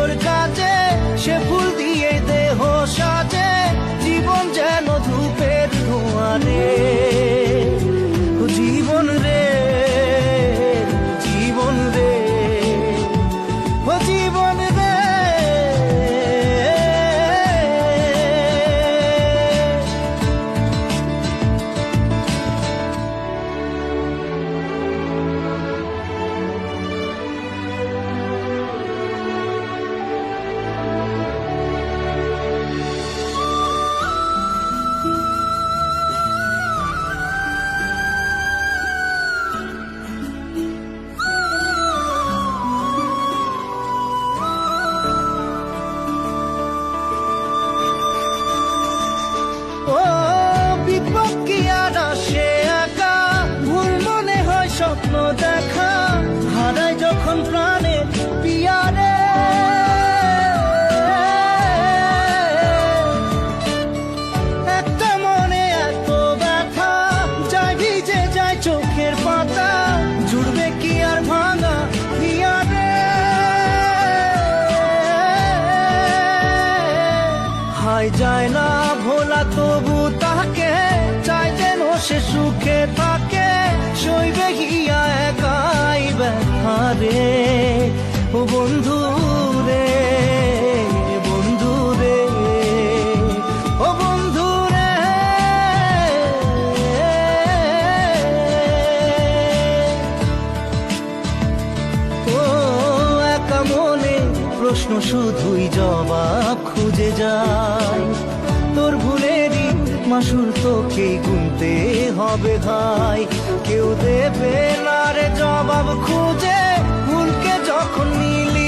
তোর কাছে, সে ফুল দিয়ে দেহ সাজে, জীবন যেন ধূপের ধোঁয়ারে। জীবন রে, জীবন রে, ও জীবন রে। ও বিপদ কি আর আসে একা, ভুল মনে হয় স্বপ্ন দেখা, হারাই যখন প্রাণে পিয়ারে। একটা মনে এত ব্যথা, যায় ভিজে যায় চোখের পাতা, জুড়বে কি আর ভাঙা পিয়ারে। হাই যায় না ভোলা তবু তাকে, চাই যেন সে সুখে থাকে, সইবে গিয়া একাই ব্যথা রে। ও বন্ধু রে, বন্ধু রে, ও বন্ধু রে। ও একা মনে প্রশ্ন শুধুই জবাব খুঁজে যায়, তোর ভুলেরই মাসুর তোকেই গুনতে হবে ভাই। কেউ দেবে না রে জবাব খুঁজে, ভুলকে যখন নিলি